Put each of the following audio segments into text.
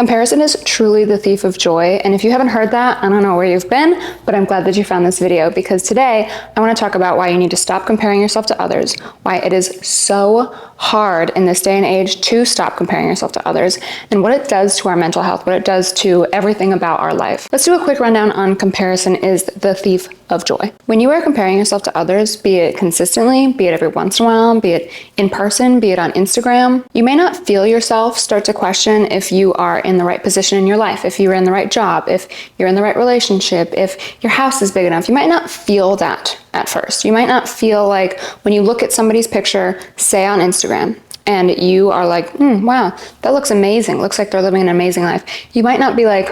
Comparison is truly the thief of joy, and if you haven't heard that, I don't know where you've been, but I'm glad that you found this video, because today I want to talk about why you need to stop comparing yourself to others, why it is so hard in this day and age to stop comparing yourself to others, and what it does to our mental health, what it does to everything about our life. Let's do a quick rundown on comparison is the thief of joy. When you are comparing yourself to others, be it consistently, be it every once in a while, be it in person, be it on Instagram, you may not feel yourself start to question if you are in the right position in your life, if you're in the right job, if you're in the right relationship, if your house is big enough. You might not feel that at first. You might not feel like when you look at somebody's picture, say on Instagram, and you are like, wow, that looks amazing. Looks like they're living an amazing life. You might not be like,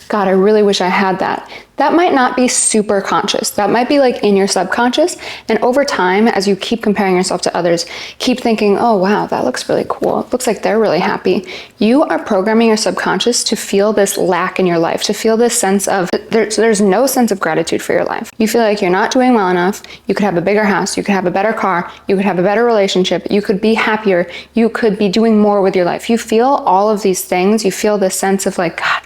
God, I really wish I had that. That might not be super conscious. That might be like in your subconscious. And over time, as you keep comparing yourself to others, keep thinking, oh, wow, that looks really cool. It looks like they're really happy. You are programming your subconscious to feel this lack in your life, to feel this sense of, there's no sense of gratitude for your life. You feel like you're not doing well enough. You could have a bigger house. You could have a better car. You could have a better relationship. You could be happier. You could be doing more with your life. You feel all of these things. You feel this sense of like, God,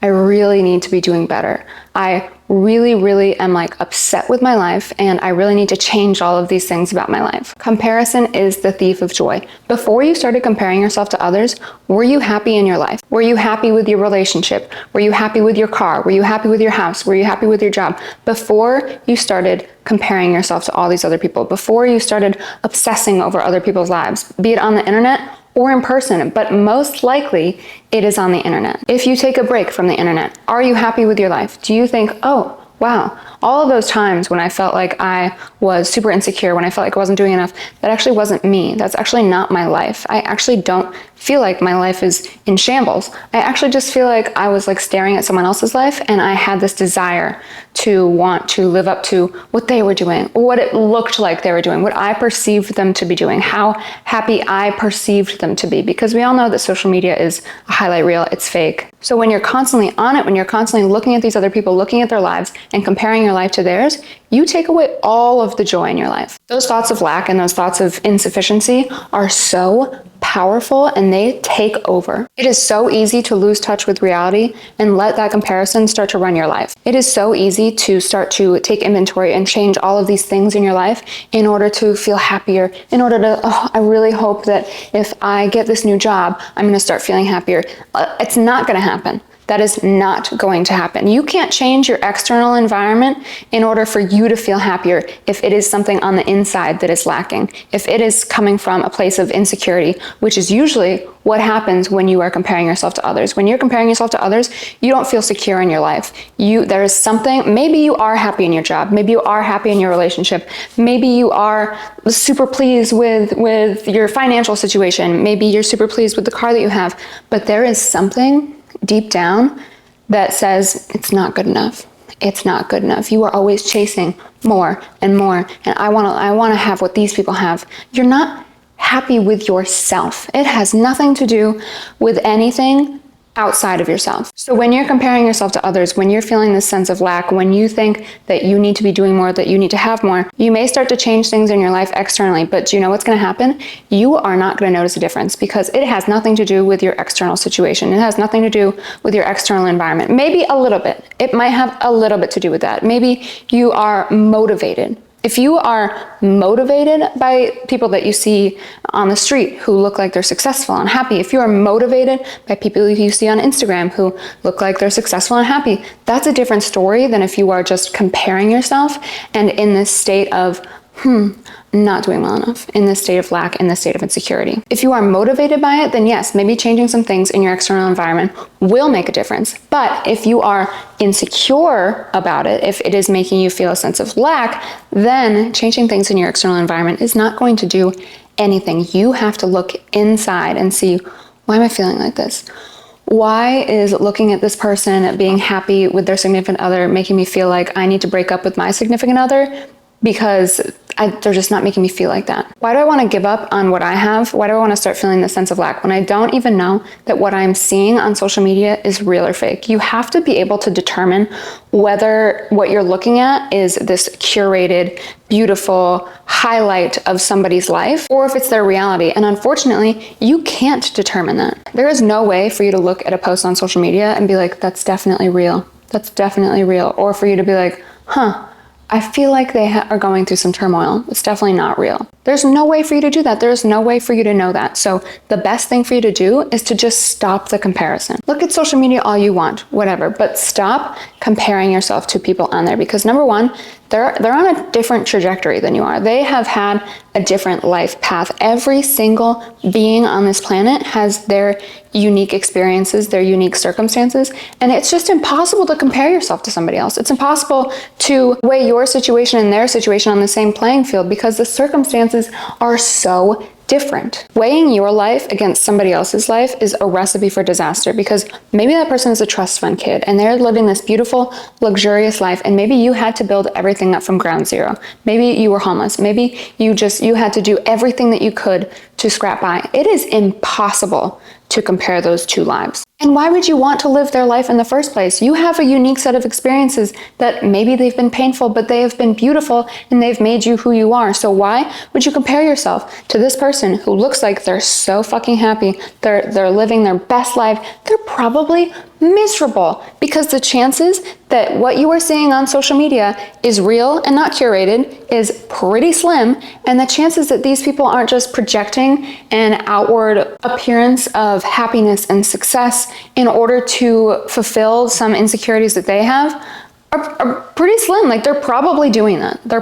I really need to be doing better. I really am like upset with my life, and I really need to change all of these things about my life. Comparison is the thief of joy. Before you started comparing yourself to others, were you happy in your life? Were you happy with your relationship? Were you happy with your car? Were you happy with your house? Were you happy with your job? Before you started comparing yourself to all these other people, before you started obsessing over other people's lives, be it on the internet or in person, but most likely it is on the internet. If you take a break from the internet, are you happy with your life? Do you think, oh, wow, all of those times when I felt like I was super insecure, when I felt like I wasn't doing enough, that actually wasn't me. That's actually not my life. I actually don't feel like my life is in shambles. I actually just feel like I was like staring at someone else's life, and I had this desire to want to live up to what they were doing, what it looked like they were doing, what I perceived them to be doing, how happy I perceived them to be, because we all know that social media is a highlight reel, it's fake. So when you're constantly on it, when you're constantly looking at these other people, looking at their lives and comparing your life to theirs, you take away all of the joy in your life. Those thoughts of lack and those thoughts of insufficiency are so powerful, and they take over. It is so easy to lose touch with reality and let that comparison start to run your life. It is so easy to start to take inventory and change all of these things in your life in order to feel happier, in order to, I really hope that if I get this new job, I'm going to start feeling happier. It's not going to happen. That is not going to happen. You can't change your external environment in order for you to feel happier if it is something on the inside that is lacking, if it is coming from a place of insecurity, which is usually what happens when you are comparing yourself to others. When you're comparing yourself to others, you don't feel secure in your life. There is something, maybe you are happy in your job, maybe you are happy in your relationship, maybe you are super pleased with your financial situation, maybe you're super pleased with the car that you have, but there is something deep down that says it's not good enough. It's not good enough. You are always chasing more and more, and I want to have what these people have. You're not happy with yourself. It has nothing to do with anything outside of yourself. So when you're comparing yourself to others, when you're feeling this sense of lack, when you think that you need to be doing more, that you need to have more, you may start to change things in your life externally, but do you know what's going to happen? You are not going to notice a difference, because it has nothing to do with your external situation. It has nothing to do with your external environment. Maybe a little bit. It might have a little bit to do with that. Maybe you are motivated. If you are motivated by people that you see on the street who look like they're successful and happy, if you are motivated by people you see on Instagram who look like they're successful and happy, that's a different story than if you are just comparing yourself and in this state of, not doing well enough, in this state of lack, in this state of insecurity. If you are motivated by it, then yes, maybe changing some things in your external environment will make a difference. But if you are insecure about it, if it is making you feel a sense of lack, then changing things in your external environment is not going to do anything. You have to look inside and see, why am I feeling like this? Why is looking at this person being happy with their significant other making me feel like I need to break up with my significant other? because they're just not making me feel like that. Why do I want to give up on what I have? Why do I want to start feeling this sense of lack when I don't even know that what I'm seeing on social media is real or fake? You have to be able to determine whether what you're looking at is this curated, beautiful highlight of somebody's life, or if it's their reality. And unfortunately, you can't determine that. There is no way for you to look at a post on social media and be like, that's definitely real. That's definitely real. Or for you to be like, huh, I feel like they are going through some turmoil. It's definitely not real. There's no way for you to do that. There's no way for you to know that. So the best thing for you to do is to just stop the comparison. Look at social media all you want, whatever, but stop comparing yourself to people on there, because number one, they're on a different trajectory than you are. They have had a different life path. Every single being on this planet has their unique experiences, their unique circumstances, and it's just impossible to compare yourself to somebody else. It's impossible to weigh your situation and their situation on the same playing field because the circumstances are so different. Weighing your life against somebody else's life is a recipe for disaster, because maybe that person is a trust fund kid and they're living this beautiful, luxurious life, and maybe you had to build everything up from ground zero. Maybe you were homeless. Maybe you had to do everything that you could to scrap by. It is impossible to compare those two lives. And why would you want to live their life in the first place? You have a unique set of experiences that maybe they've been painful, but they have been beautiful and they've made you who you are. So why would you compare yourself to this person who looks like they're so fucking happy, they're living their best life? They're probably miserable, because the chances that what you are seeing on social media is real and not curated is pretty slim, and the chances that these people aren't just projecting an outward appearance of happiness and success in order to fulfill some insecurities that they have are pretty slim. Like, they're probably doing that. They're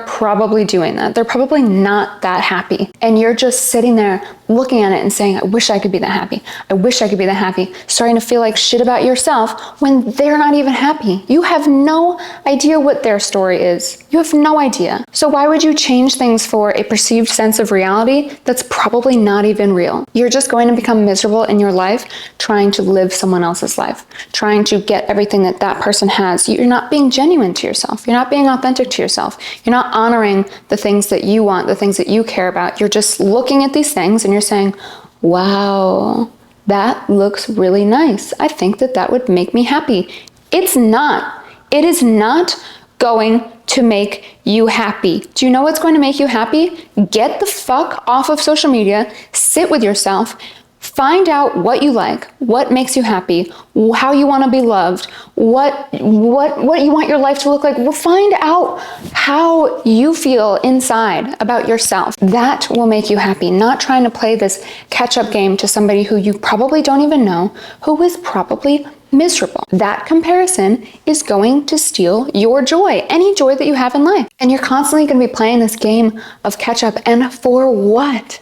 probably not that happy. And you're just sitting there looking at it and saying, I wish I could be that happy. I wish I could be that happy. Starting to feel like shit about yourself when they're not even happy. You have no idea what their story is. You have no idea. So why would you change things for a perceived sense of reality that's probably not even real? You're just going to become miserable in your life trying to live someone else's life, trying to get everything that that person has. You're not being genuine to yourself. You're not being authentic to yourself. You're not honoring the things that you want, the things that you care about. You're just looking at these things and you're saying, wow, that looks really nice. I think that that would make me happy. It's not. It is not going to make you happy. Do you know what's going to make you happy? Get the fuck off of social media, sit with yourself, find out what you like, what makes you happy, how you want to be loved, what you want your life to look like. Well, find out how you feel inside about yourself. That will make you happy, not trying to play this catch-up game to somebody who you probably don't even know, who is probably miserable. That comparison is going to steal your joy, any joy that you have in life. And you're constantly going to be playing this game of catch-up, and for what?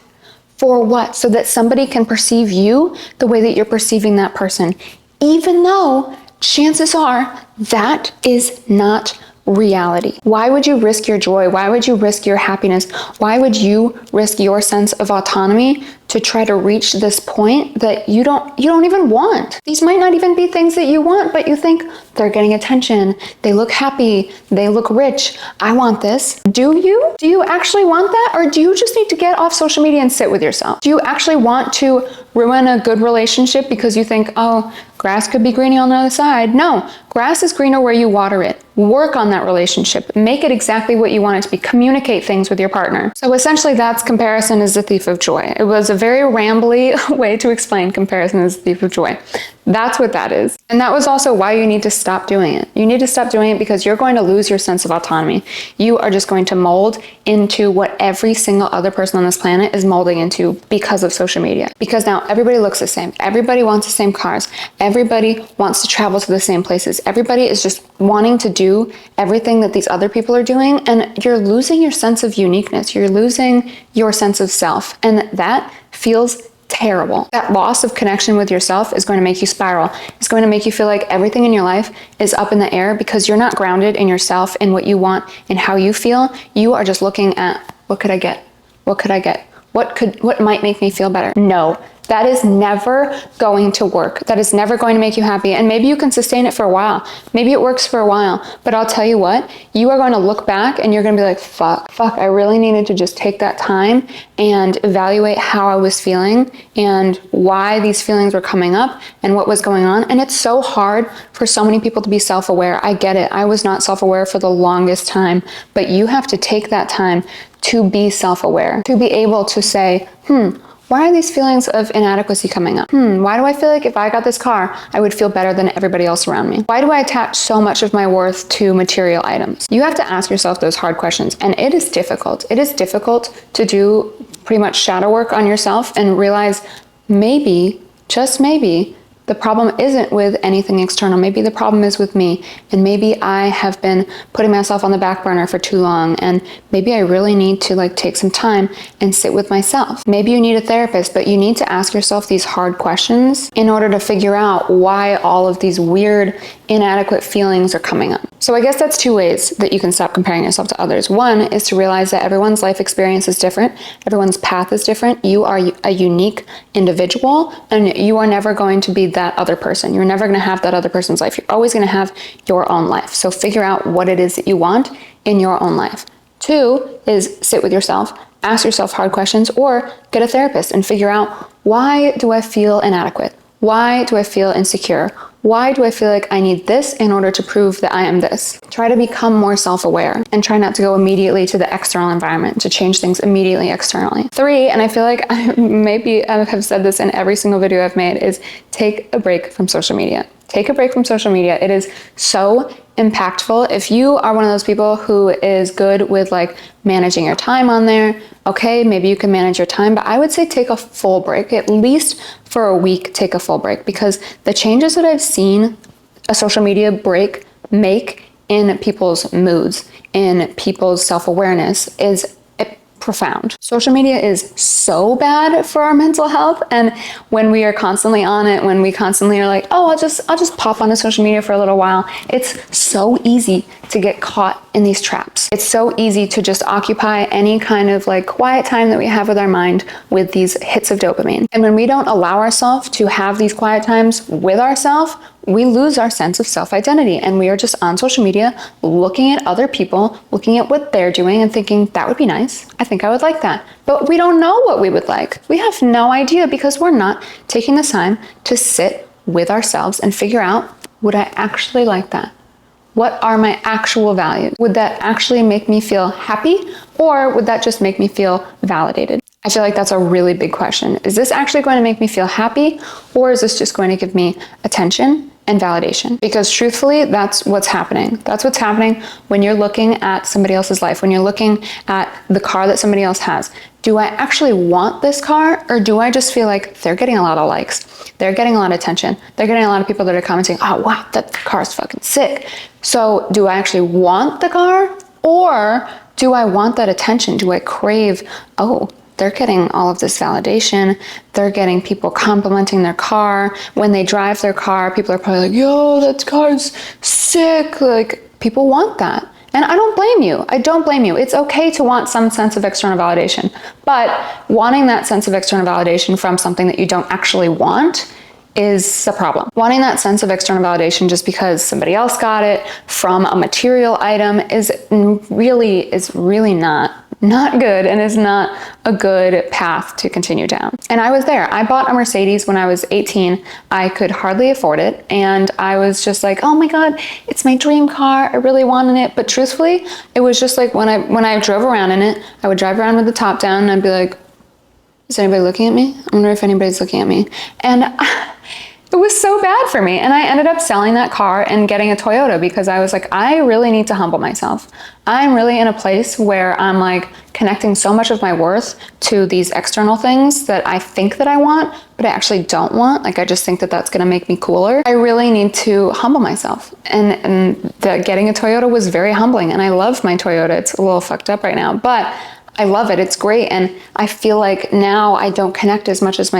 For what? So that somebody can perceive you the way that you're perceiving that person, even though chances are that is not reality. Why would you risk your joy? Why would you risk your happiness? Why would you risk your sense of autonomy to try to reach this point that you don't even want? These might not even be things that you want, but you think they're getting attention, they look happy, they look rich, I want this. Do you? Do you actually want that? Or do you just need to get off social media and sit with yourself? Do you actually want to ruin a good relationship because you think, oh, grass could be greener on the other side? No, grass is greener where you water it. Work on that relationship. Make it exactly what you want it to be. Communicate things with your partner. So essentially, that's comparison is the thief of joy. It was a very rambly way to explain comparison is the thief of joy. That's what that is. And that was also why you need to stop doing it. You need to stop doing it because you're going to lose your sense of autonomy. You are just going to mold into what every single other person on this planet is molding into because of social media. Because now everybody looks the same. Everybody wants the same cars. Everybody wants to travel to the same places. Everybody is just wanting to do everything that these other people are doing. And you're losing your sense of uniqueness. You're losing your sense of self. And that feels terrible. That loss of connection with yourself is going to make you spiral. It's going to make you feel like everything in your life is up in the air because you're not grounded in yourself and what you want and how you feel. You are just looking at, what could I get? What could I get? What might make me feel better? No, that is never going to work. That is never going to make you happy. And maybe you can sustain it for a while. Maybe it works for a while, but I'll tell you what, you are going to look back and you're going to be like, fuck, I really needed to just take that time and evaluate how I was feeling and why these feelings were coming up and what was going on. And it's so hard for so many people to be self-aware. I get it. I was not self-aware for the longest time, but you have to take that time to be self-aware, to be able to say, why are these feelings of inadequacy coming up? Why do I feel like if I got this car, I would feel better than everybody else around me? Why do I attach so much of my worth to material items? You have to ask yourself those hard questions, and it is difficult. It is difficult to do pretty much shadow work on yourself and realize maybe, just maybe, the problem isn't with anything external. Maybe the problem is with me, and maybe I have been putting myself on the back burner for too long, and maybe I really need to take some time and sit with myself. Maybe you need a therapist, but you need to ask yourself these hard questions in order to figure out why all of these weird, inadequate feelings are coming up. So I guess that's two ways that you can stop comparing yourself to others. One is to realize that everyone's life experience is different. Everyone's path is different. You are a unique individual, and you are never going to be that other person. You're never going to have that other person's life. You're always going to have your own life. So figure out what it is that you want in your own life. Two is sit with yourself, ask yourself hard questions, or get a therapist and figure out, why do I feel inadequate? Why do I feel insecure? Why do I feel like I need this in order to prove that I am this? Try to become more self-aware and try not to go immediately to the external environment, to change things immediately externally. Three, and I feel like I have said this in every single video I've made, is take a break from social media. Take a break from social media. It is so impactful. If you are one of those people who is good with managing your time on there, okay, maybe you can manage your time, but I would say take a full break. At least for a week, take a full break, because the changes that I've seen a social media break make in people's moods, in people's self-awareness is profound. Social media is so bad for our mental health, and when we are constantly on it, when we constantly are like, oh, I'll just pop onto social media for a little while, it's so easy to get caught in these traps. It's so easy to just occupy any kind of quiet time that we have with our mind with these hits of dopamine. And when we don't allow ourselves to have these quiet times with ourselves, we lose our sense of self-identity, and we are just on social media looking at other people, looking at what they're doing and thinking, that would be nice. I think I would like that. But we don't know what we would like. We have no idea, because we're not taking the time to sit with ourselves and figure out, would I actually like that? What are my actual values? Would that actually make me feel happy, or would that just make me feel validated? I feel like that's a really big question. Is this actually going to make me feel happy, or is this just going to give me attention and validation? Because truthfully, that's what's happening. That's what's happening when you're looking at somebody else's life, when you're looking at the car that somebody else has. Do I actually want this car, or do I just feel like they're getting a lot of likes? They're getting a lot of attention. They're getting a lot of people that are commenting, oh wow, that car's fucking sick. So do I actually want the car, or do I want that attention? Do I crave, oh, they're getting all of this validation. They're getting people complimenting their car. When they drive their car, people are probably like, yo, that car's sick. People want that. And I don't blame you. I don't blame you. It's okay to want some sense of external validation. But wanting that sense of external validation from something that you don't actually want is a problem. Wanting that sense of external validation just because somebody else got it from a material item is really not good, and is not a good path to continue down. And I was there. I bought a Mercedes when I was 18. I could hardly afford it, and I was just like, oh my God, it's my dream car. I really wanted it. But truthfully, it was just when I drove around in it, I would drive around with the top down, and I'd be like, is anybody looking at me? I wonder if anybody's looking at me. And it was so bad for me. And I ended up selling that car and getting a Toyota, because I was like, I really need to humble myself. I'm really in a place where I'm connecting so much of my worth to these external things that I think that I want, but I actually don't want. I just think that that's going to make me cooler. I really need to humble myself. And getting a Toyota was very humbling. And I love my Toyota. It's a little fucked up right now, but I love it. It's great. And I feel like now I don't connect as much of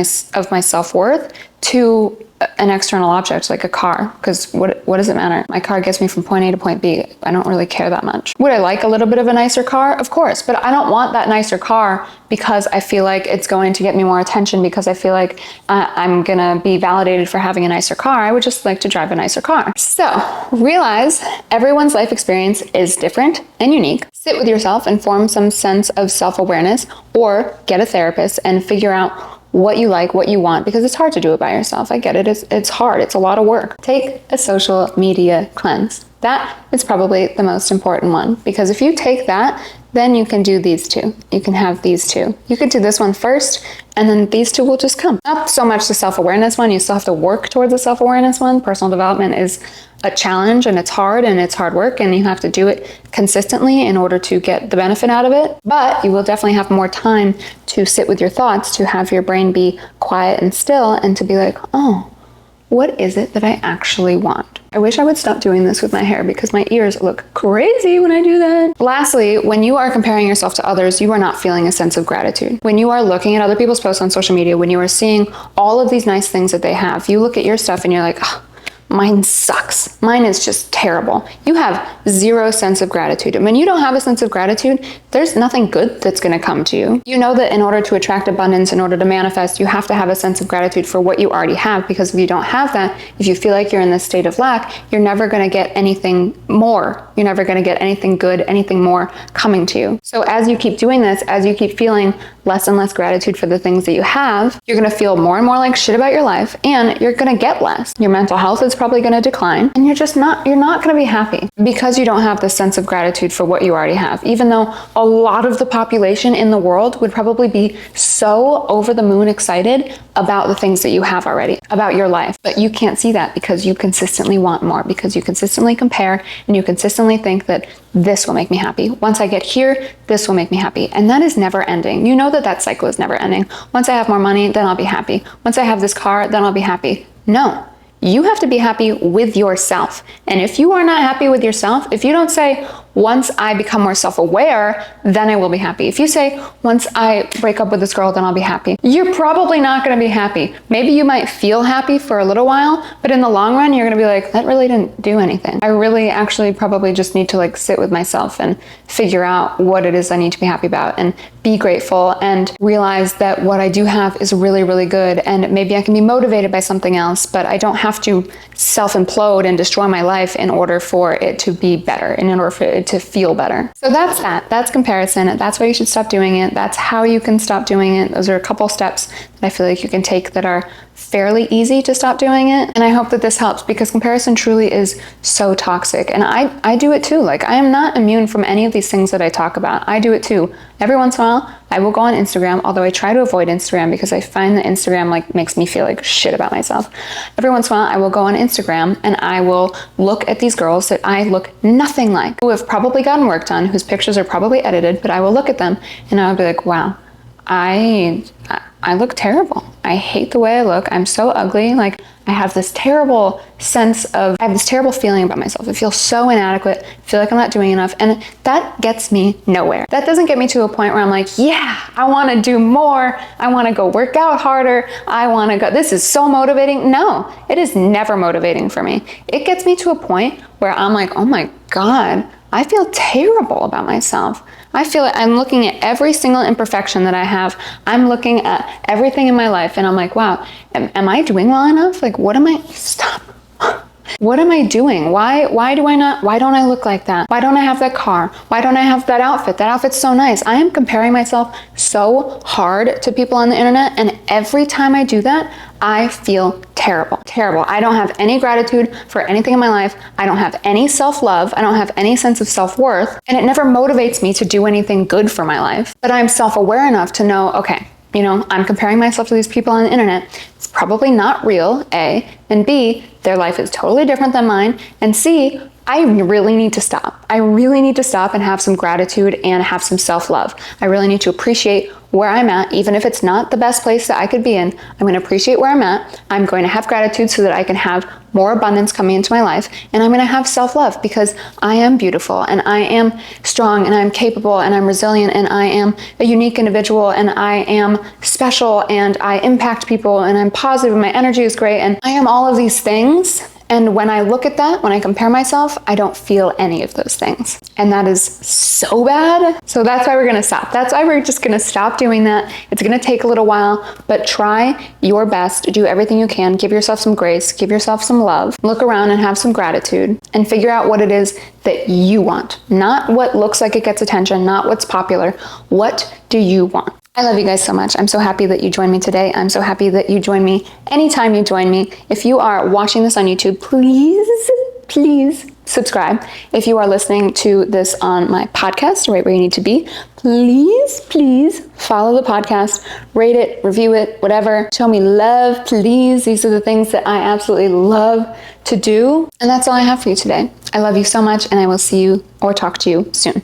my self-worth to an external object like a car, because what does it matter? My car gets me from point A to point B. I don't really care that much. Would I like a little bit of a nicer car? Of course, but I don't want that nicer car because I feel like it's going to get me more attention, because I feel like I'm gonna be validated for having a nicer car. I would just like to drive a nicer car. So realize everyone's life experience is different and unique. Sit with yourself and form some sense of self-awareness, or get a therapist and figure out what you like, what you want, because it's hard to do it by yourself. I get it. It's hard. It's a lot of work. Take a social media cleanse. That is probably the most important one, because if you take that, then you can do these two. You can have these two. You could do this one first, and then these two will just come. Not so much the self-awareness one. You still have to work towards the self-awareness one. Personal development is a challenge, and it's hard work, and you have to do it consistently in order to get the benefit out of it. But you will definitely have more time to sit with your thoughts, to have your brain be quiet and still, and to be like, oh, what is it that I actually want? I wish I would stop doing this with my hair, because my ears look crazy when I do that. Lastly, when you are comparing yourself to others, you are not feeling a sense of gratitude. When you are looking at other people's posts on social media, when you are seeing all of these nice things that they have, you look at your stuff and you're like, oh, mine sucks. Mine is just terrible. You have zero sense of gratitude. And when you don't have a sense of gratitude, there's nothing good that's going to come to you. You know that in order to attract abundance, in order to manifest, you have to have a sense of gratitude for what you already have, because if you don't have that, if you feel like you're in this state of lack, you're never going to get anything more. You're never going to get anything good, anything more coming to you. So as you keep doing this, as you keep feeling less and less gratitude for the things that you have, you're going to feel more and more like shit about your life, and you're going to get less. Your mental health is probably going to decline, and you're not going to be happy, because you don't have the sense of gratitude for what you already have. Even though a lot of the population in the world would probably be so over the moon excited about the things that you have already, about your life. But you can't see that, because you consistently want more, because you consistently compare, and you consistently think that this will make me happy. Once I get here, this will make me happy. And that is never ending. You know that cycle is never ending. Once I have more money, then I'll be happy. Once I have this car, then I'll be happy. No. You have to be happy with yourself. And if you are not happy with yourself, if you don't say, once I become more self-aware, then I will be happy. If you say, once I break up with this girl, then I'll be happy, you're probably not going to be happy. Maybe you might feel happy for a little while, but in the long run, you're going to be like, that really didn't do anything. I really actually probably just need to like sit with myself and figure out what it is I need to be happy about, and be grateful, and realize that what I do have is really, really good. And maybe I can be motivated by something else, but I don't have to self-implode and destroy my life in order for it to be better, in order for it to feel better. So that's that. That's comparison. That's why you should stop doing it. That's how you can stop doing it. Those are a couple steps that I feel like you can take that are fairly easy to stop doing it. And I hope that this helps, because comparison truly is so toxic. And I do it too. Like, I am not immune from any of these things that I talk about. I do it too. Every once in a while, I will go on Instagram, although I try to avoid Instagram because I find that Instagram like makes me feel like shit about myself. Every once in a while, I will go on Instagram and I will look at these girls that I look nothing like, who have probably gotten work done, whose pictures are probably edited, but I will look at them and I'll be like, wow, I look terrible. I hate the way I look. I'm so ugly. Like, I have this terrible feeling about myself. I feel so inadequate. I feel like I'm not doing enough. And that gets me nowhere. That doesn't get me to a point where I'm like, yeah, I want to do more. I want to go work out harder. I want to go, this is so motivating. No, it is never motivating for me. It gets me to a point where I'm like, oh my God, I feel terrible about myself. I feel like I'm looking at every single imperfection that I have. I'm looking at everything in my life and I'm like, wow, am I doing well enough? Like, what am I doing? Why don't I look like that? Why don't I have that car? Why don't I have that outfit? That outfit's so nice. I am comparing myself so hard to people on the internet, and every time I do that, I feel terrible. Terrible. I don't have any gratitude for anything in my life. I don't have any self-love. I don't have any sense of self-worth, and it never motivates me to do anything good for my life. But I'm self-aware enough to know, okay, you know, I'm comparing myself to these people on the internet. It's probably not real, A, and B, their life is totally different than mine, and C, I really need to stop. I really need to stop and have some gratitude and have some self-love. I really need to appreciate where I'm at, even if it's not the best place that I could be in. I'm going to appreciate where I'm at. I'm going to have gratitude so that I can have more abundance coming into my life. And I'm going to have self-love because I am beautiful and I am strong and I'm capable and I'm resilient and I am a unique individual and I am special and I impact people and I'm positive and my energy is great and I am all of these things. And when I look at that, when I compare myself, I don't feel any of those things. And that is so bad. So that's why we're gonna stop. That's why we're just gonna stop doing that. It's gonna take a little while, but try your best. Do everything you can. Give yourself some grace. Give yourself some love. Look around and have some gratitude and figure out what it is that you want. Not what looks like it gets attention, not what's popular. What do you want? I love you guys so much. I'm so happy that you joined me today. I'm so happy that you join me anytime you join me. If you are watching this on YouTube, please subscribe. If you are listening to this on my podcast, right where you need to be, please follow the podcast, rate it, review it, whatever. Show me love, please. These are the things that I absolutely love to do. And that's all I have for you today. I love you so much, and I will see you or talk to you soon.